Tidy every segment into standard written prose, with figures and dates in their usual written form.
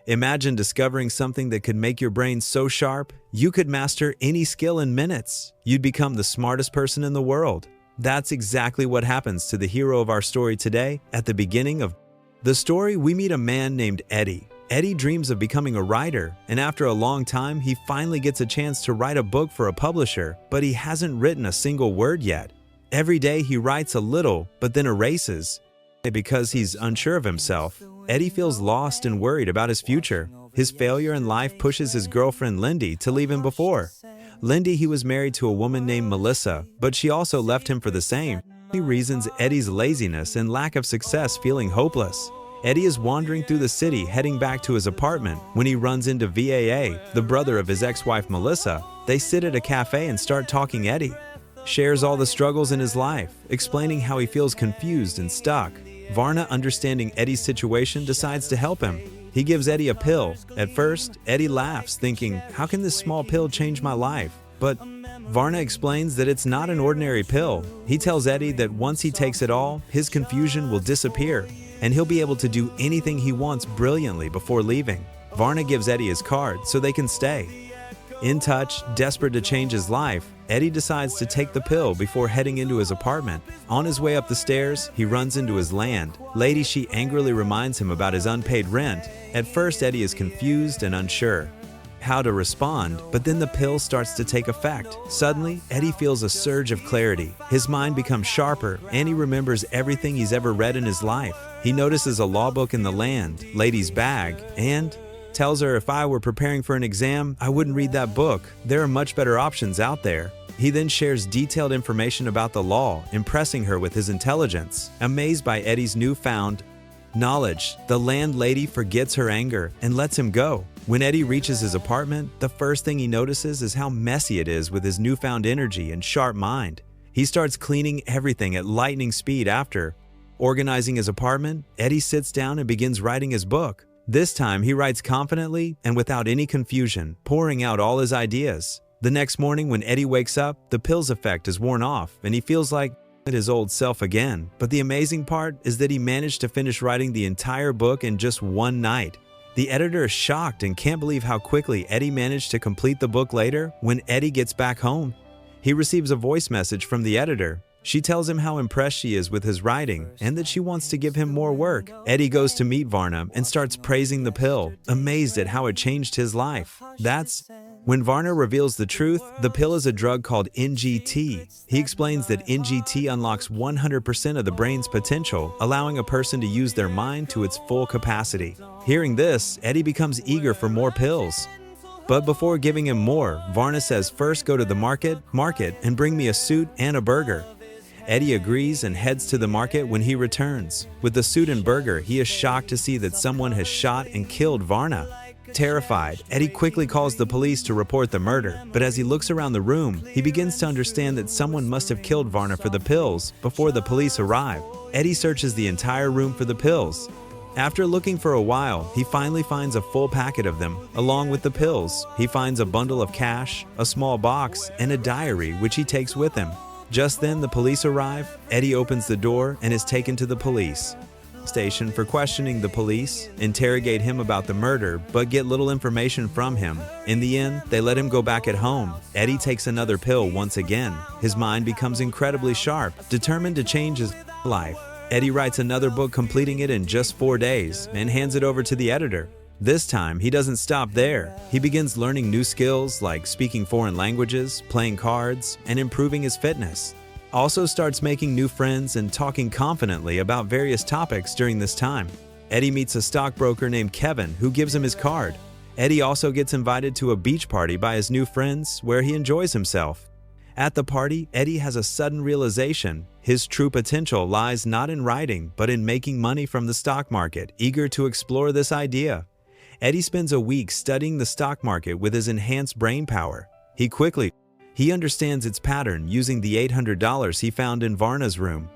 Imagine discovering something that could make your brain so sharp, you could master any skill in minutes. You'd become the smartest person in the world. That's exactly what happens to the hero of our story today. At the beginning of the story, we meet a man named Eddie. Eddie dreams of becoming a writer, and after a long time, he finally gets a chance to write a book for a publisher, but he hasn't written a single word yet. Every day he writes a little, but then erases. Because he's unsure of himself, Eddie feels lost and worried about his future. His failure in life pushes his girlfriend Lindy to leave him before. Lindy, he was married to a woman named Melissa, but she also left him for the same reasons. Eddie's laziness and lack of success, feeling hopeless. Eddie is wandering through the city heading back to his apartment when he runs into VAA, the brother of his ex-wife Melissa. They sit at a cafe and start talking. Eddie shares all the struggles in his life, explaining how he feels confused and stuck. Varna, understanding Eddie's situation, decides to help him. He gives Eddie a pill. At first, Eddie laughs, thinking, how can this small pill change my life? But Varna explains that it's not an ordinary pill. He tells Eddie that once he takes it all, his confusion will disappear, and he'll be able to do anything he wants brilliantly before leaving. Varna gives Eddie his card so they can stay. In touch, desperate to change his life, Eddie decides to take the pill before heading into his apartment. On his way up the stairs, he runs into his landlady. She angrily reminds him about his unpaid rent. At first, Eddie is confused and unsure how to respond, but then the pill starts to take effect. Suddenly, Eddie feels a surge of clarity. His mind becomes sharper, and he remembers everything he's ever read in his life. He notices a law book in the landlady's bag and tells her, if I were preparing for an exam, I wouldn't read that book. There are much better options out there. He then shares detailed information about the law, impressing her with his intelligence. Amazed by Eddie's newfound knowledge, the landlady forgets her anger and lets him go. When Eddie reaches his apartment, the first thing he notices is how messy it is with his newfound energy and sharp mind. He starts cleaning everything at lightning speed. After organizing his apartment, Eddie sits down and begins writing his book. This time, he writes confidently and without any confusion, pouring out all his ideas. The next morning, when Eddie wakes up, the pill's effect is worn off, and he feels like his old self again. But the amazing part is that he managed to finish writing the entire book in just one night. The editor is shocked and can't believe how quickly Eddie managed to complete the book. Later, when Eddie gets back home, he receives a voice message from the editor. She tells him how impressed she is with his writing and that she wants to give him more work. Eddie goes to meet Varna and starts praising the pill, amazed at how it changed his life. That's when Varna reveals the truth. The pill is a drug called NGT. He explains that NGT unlocks 100% of the brain's potential, allowing a person to use their mind to its full capacity. Hearing this, Eddie becomes eager for more pills. But before giving him more, Varna says, first go to the market and bring me a suit and a burger. Eddie agrees and heads to the market. When he returns with the suit and burger, he is shocked to see that someone has shot and killed Varna. Terrified, Eddie quickly calls the police to report the murder, but as he looks around the room, he begins to understand that someone must have killed Varna for the pills before the police arrive. Eddie searches the entire room for the pills. After looking for a while, he finally finds a full packet of them. Along with the pills, he finds a bundle of cash, a small box, and a diary which he takes with him. Just then, the police arrive. Eddie opens the door and is taken to the police station for questioning. The police interrogate him about the murder, but get little information from him. In the end, they let him go back at home. Eddie takes another pill once again. His mind becomes incredibly sharp, determined to change his life. Eddie writes another book, completing it in just 4 days, and hands it over to the editor. This time, he doesn't stop there. He begins learning new skills like speaking foreign languages, playing cards, and improving his fitness. Also starts making new friends and talking confidently about various topics during this time. Eddie meets a stockbroker named Kevin who gives him his card. Eddie also gets invited to a beach party by his new friends where he enjoys himself. At the party, Eddie has a sudden realization. His true potential lies not in writing, but in making money from the stock market. Eager to explore this idea, Eddie spends a week studying the stock market with his enhanced brain power. He understands its pattern using the $800 he found in Varna's room.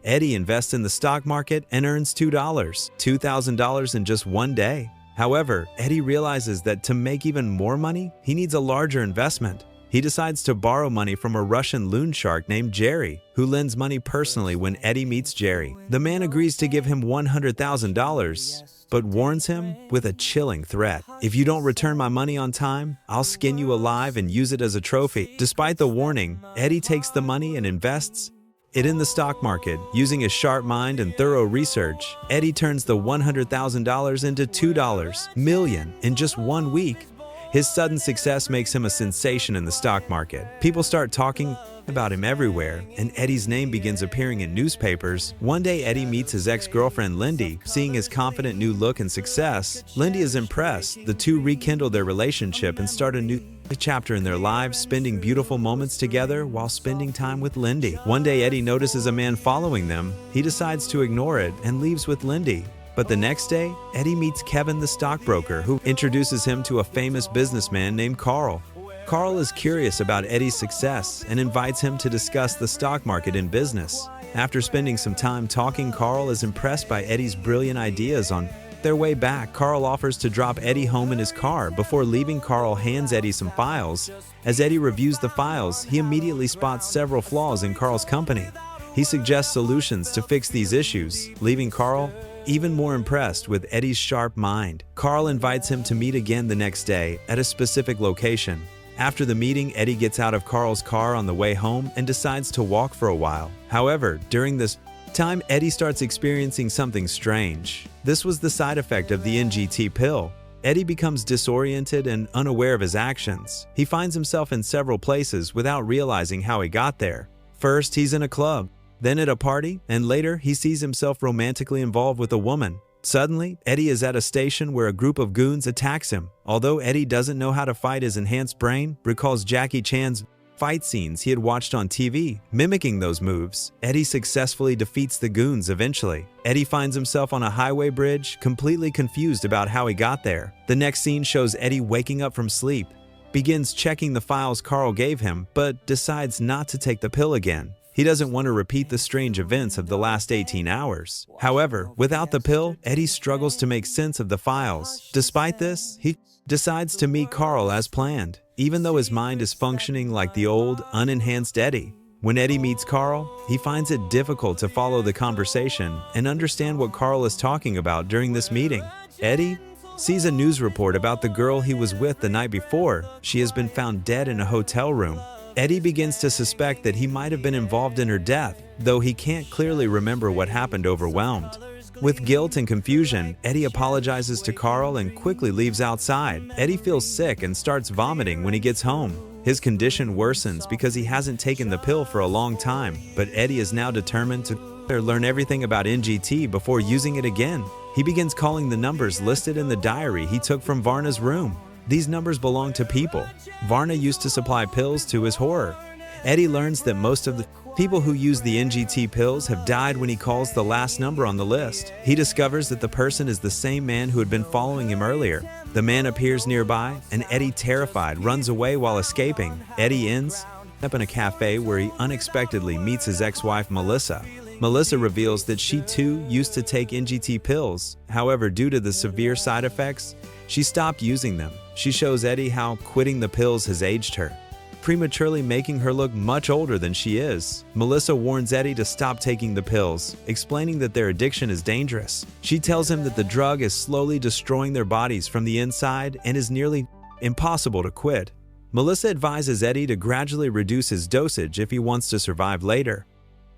Eddie invests in the stock market and earns $2,000 in just one day. However, Eddie realizes that to make even more money, he needs a larger investment. He decides to borrow money from a Russian loan shark named Jerry, who lends money personally when Eddie meets Jerry. The man agrees to give him $100,000, but warns him with a chilling threat. If you don't return my money on time, I'll skin you alive and use it as a trophy. Despite the warning, Eddie takes the money and invests it in the stock market. Using his sharp mind and thorough research, Eddie turns the $100,000 into $2 million in just 1 week. His sudden success makes him a sensation in the stock market. People start talking about him everywhere, and Eddie's name begins appearing in newspapers. One day, Eddie meets his ex-girlfriend Lindy. Seeing his confident new look and success, Lindy is impressed. The two rekindle their relationship and start a new chapter in their lives, spending beautiful moments together while spending time with Lindy. One day, Eddie notices a man following them. He decides to ignore it and leaves with Lindy. But the next day, Eddie meets Kevin the stockbroker, who introduces him to a famous businessman named Carl. Carl is curious about Eddie's success and invites him to discuss the stock market and business. After spending some time talking, Carl is impressed by Eddie's brilliant ideas. On their way back, Carl offers to drop Eddie home in his car. Before leaving, Carl hands Eddie some files. As Eddie reviews the files, he immediately spots several flaws in Carl's company. He suggests solutions to fix these issues, leaving Carl even more impressed with Eddie's sharp mind. Carl invites him to meet again the next day at a specific location. After the meeting, Eddie gets out of Carl's car on the way home and decides to walk for a while. However, during this time, Eddie starts experiencing something strange. This was the side effect of the NGT pill. Eddie becomes disoriented and unaware of his actions. He finds himself in several places without realizing how he got there. First, he's in a club, then at a party, and later he sees himself romantically involved with a woman. Suddenly, Eddie is at a station where a group of goons attacks him. Although Eddie doesn't know how to fight, his enhanced brain recalls Jackie Chan's fight scenes he had watched on TV. Mimicking those moves, Eddie successfully defeats the goons eventually. Eddie finds himself on a highway bridge, completely confused about how he got there. The next scene shows Eddie waking up from sleep, begins checking the files Carl gave him, but decides not to take the pill again. He doesn't want to repeat the strange events of the last 18 hours. However, without the pill, Eddie struggles to make sense of the files. Despite this, he decides to meet Carl as planned, even though his mind is functioning like the old, unenhanced Eddie. When Eddie meets Carl, he finds it difficult to follow the conversation and understand what Carl is talking about during this meeting. Eddie sees a news report about the girl he was with the night before. She has been found dead in a hotel room. Eddie begins to suspect that he might have been involved in her death, though he can't clearly remember what happened. Overwhelmed with guilt and confusion, Eddie apologizes to Carl and quickly leaves outside. Eddie feels sick and starts vomiting when he gets home. His condition worsens because he hasn't taken the pill for a long time, but Eddie is now determined to learn everything about NGT before using it again. He begins calling the numbers listed in the diary he took from Varna's room. These numbers belong to people Varna used to supply pills to. His horror, Eddie learns that most of the people who use the NGT pills have died when he calls the last number on the list. He discovers that the person is the same man who had been following him earlier. The man appears nearby, and Eddie, terrified, runs away while escaping. Eddie ends up in a cafe where he unexpectedly meets his ex-wife Melissa. Melissa reveals that she too used to take NGT pills. However, due to the severe side effects, she stopped using them. She shows Eddie how quitting the pills has aged her, prematurely making her look much older than she is. Melissa warns Eddie to stop taking the pills, explaining that their addiction is dangerous. She tells him that the drug is slowly destroying their bodies from the inside and is nearly impossible to quit. Melissa advises Eddie to gradually reduce his dosage if he wants to survive later.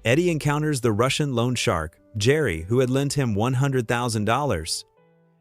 Eddie encounters the Russian loan shark, Jerry, who had lent him $100,000.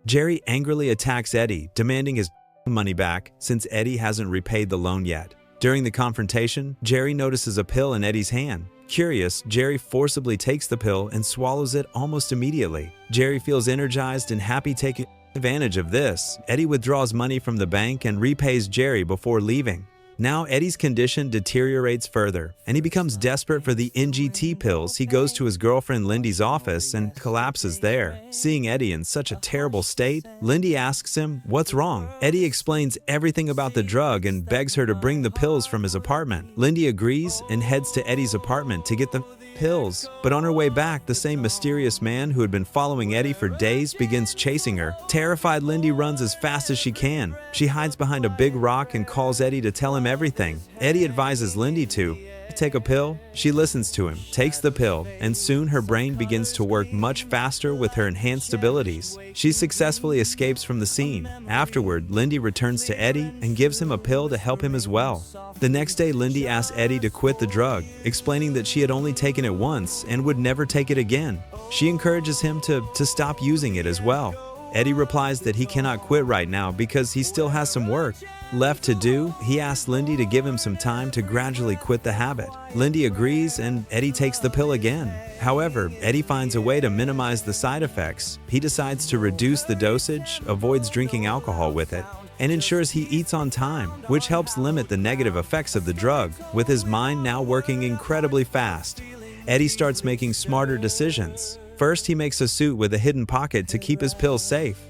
Jerry angrily attacks Eddie, demanding his money back since Eddie hasn't repaid the loan yet. During the confrontation, Jerry notices a pill in Eddie's hand. Curious, Jerry forcibly takes the pill and swallows it almost immediately. Jerry feels energized and happy taking advantage of this. Eddie withdraws money from the bank and repays Jerry before leaving. Now Eddie's condition deteriorates further, and he becomes desperate for the NGT pills. He goes to his girlfriend Lindy's office and collapses there. Seeing Eddie in such a terrible state, Lindy asks him what's wrong. Eddie explains everything about the drug and begs her to bring the pills from his apartment. Lindy agrees and heads to Eddie's apartment to get the pills. But on her way back, the same mysterious man who had been following Eddie for days begins chasing her. Terrified, Lindy runs as fast as she can. She hides behind a big rock and calls Eddie to tell him everything. Eddie advises Lindy to take a pill? She listens to him, takes the pill, and soon her brain begins to work much faster with her enhanced abilities. She successfully escapes from the scene. Afterward, Lindy returns to Eddie and gives him a pill to help him as well. The next day, Lindy asks Eddie to quit the drug, explaining that she had only taken it once and would never take it again. She encourages him to stop using it as well. Eddie replies that he cannot quit right now because he still has some work left to do. He asks Lindy to give him some time to gradually quit the habit. Lindy agrees and Eddie takes the pill again. However, Eddie finds a way to minimize the side effects. He decides to reduce the dosage, avoids drinking alcohol with it, and ensures he eats on time, which helps limit the negative effects of the drug, with his mind now working incredibly fast. Eddie starts making smarter decisions. First, he makes a suit with a hidden pocket to keep his pills safe.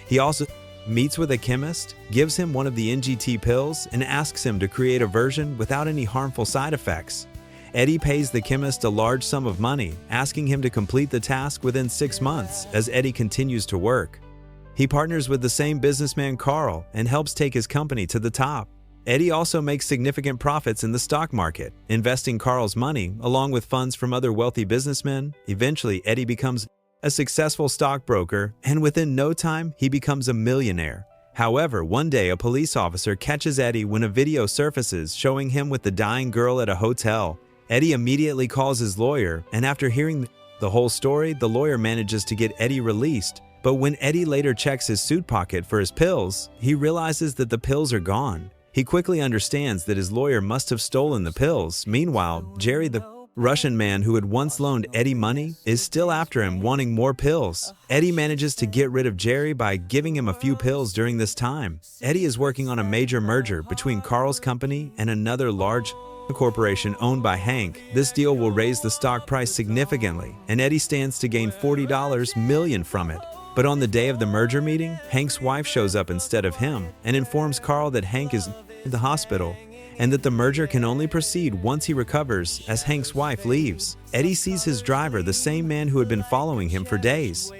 He also meets with a chemist, gives him one of the NGT pills, and asks him to create a version without any harmful side effects. Eddie pays the chemist a large sum of money, asking him to complete the task within 6 months as Eddie continues to work. He partners with the same businessman Carl and helps take his company to the top. Eddie also makes significant profits in the stock market, investing Carl's money along with funds from other wealthy businessmen. Eventually, Eddie becomes a successful stockbroker, and within no time, he becomes a millionaire. However, one day a police officer catches Eddie when a video surfaces showing him with the dying girl at a hotel. Eddie immediately calls his lawyer, and after hearing the whole story, the lawyer manages to get Eddie released. But when Eddie later checks his suit pocket for his pills, he realizes that the pills are gone. He quickly understands that his lawyer must have stolen the pills. Meanwhile, Jerry, the Russian man who had once loaned Eddie money, is still after him, wanting more pills. Eddie manages to get rid of Jerry by giving him a few pills during this time. Eddie is working on a major merger between Carl's company and another large corporation owned by Hank. This deal will raise the stock price significantly, and Eddie stands to gain $40 million from it. But on the day of the merger meeting, Hank's wife shows up instead of him and informs Carl that Hank is in the hospital and that the merger can only proceed once he recovers as Hank's wife leaves. Eddie sees his driver, the same man who had been following him for days.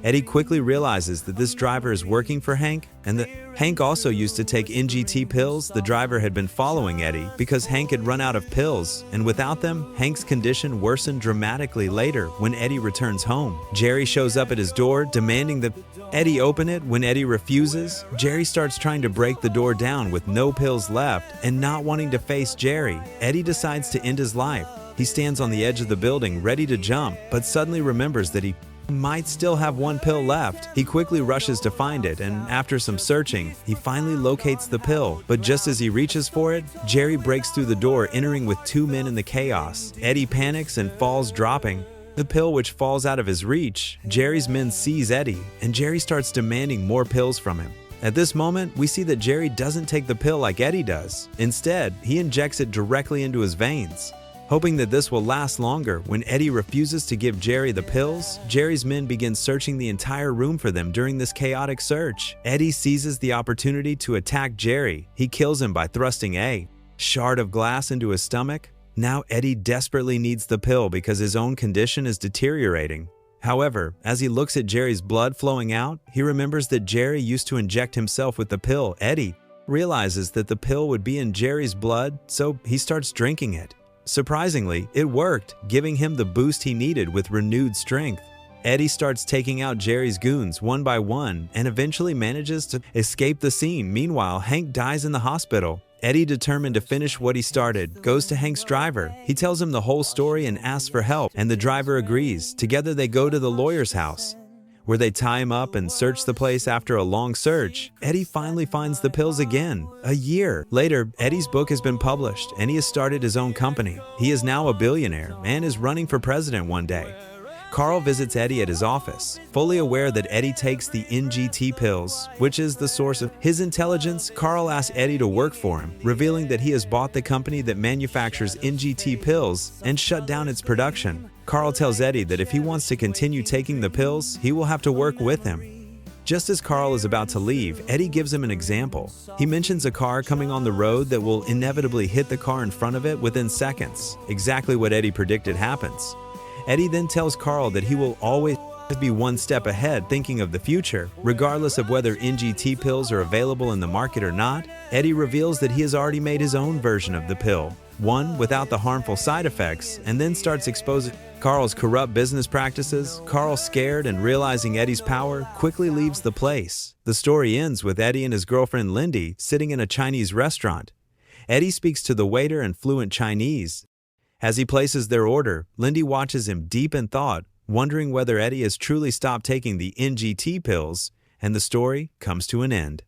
Eddie quickly realizes that this driver is working for Hank and that Hank also used to take NGT pills. The driver had been following Eddie because Hank had run out of pills, and without them, Hank's condition worsened dramatically later when Eddie returns home. Jerry shows up at his door, demanding that Eddie open it. When Eddie refuses, Jerry starts trying to break the door down with no pills left, and not wanting to face Jerry, Eddie decides to end his life. He stands on the edge of the building ready to jump, but suddenly remembers that he might still have one pill left. He quickly rushes to find it, and after some searching, he finally locates the pill. But just as he reaches for it, Jerry breaks through the door, entering with 2 men in the chaos. Eddie panics and falls, dropping the pill, which falls out of his reach. Jerry's men seize Eddie, and Jerry starts demanding more pills from him. At this moment, we see that Jerry doesn't take the pill like Eddie does. Instead, he injects it directly into his veins, hoping that this will last longer. When Eddie refuses to give Jerry the pills, Jerry's men begin searching the entire room for them. During this chaotic search, Eddie seizes the opportunity to attack Jerry. He kills him by thrusting a shard of glass into his stomach. Now Eddie desperately needs the pill because his own condition is deteriorating. However, as he looks at Jerry's blood flowing out, he remembers that Jerry used to inject himself with the pill. Eddie realizes that the pill would be in Jerry's blood, so he starts drinking it. Surprisingly, it worked, giving him the boost he needed with renewed strength. Eddie starts taking out Jerry's goons one by one and eventually manages to escape the scene. Meanwhile, Hank dies in the hospital. Eddie, determined to finish what he started, goes to Hank's driver. He tells him the whole story and asks for help, and the driver agrees. Together they go to the lawyer's house, where they tie him up and search the place. After a long search, Eddie finally finds the pills again. A year later, Eddie's book has been published, and he has started his own company. He is now a billionaire and is running for president one day. Carl visits Eddie at his office, fully aware that Eddie takes the NGT pills, which is the source of his intelligence. Carl asks Eddie to work for him, revealing that he has bought the company that manufactures NGT pills and shut down its production. Carl tells Eddie that if he wants to continue taking the pills, he will have to work with him. Just as Carl is about to leave, Eddie gives him an example. He mentions a car coming on the road that will inevitably hit the car in front of it within seconds. Exactly what Eddie predicted happens. Eddie then tells Carl that he will always be one step ahead, thinking of the future. Regardless of whether NGT pills are available in the market or not, Eddie reveals that he has already made his own version of the pill. one without the harmful side effects, and then starts exposing Carl's corrupt business practices. Carl, scared and realizing Eddie's power, quickly leaves the place. The story ends with Eddie and his girlfriend Lindy sitting in a Chinese restaurant. Eddie speaks to the waiter in fluent Chinese. As he places their order, Lindy watches him deep in thought, wondering whether Eddie has truly stopped taking the NGT pills, and the story comes to an end.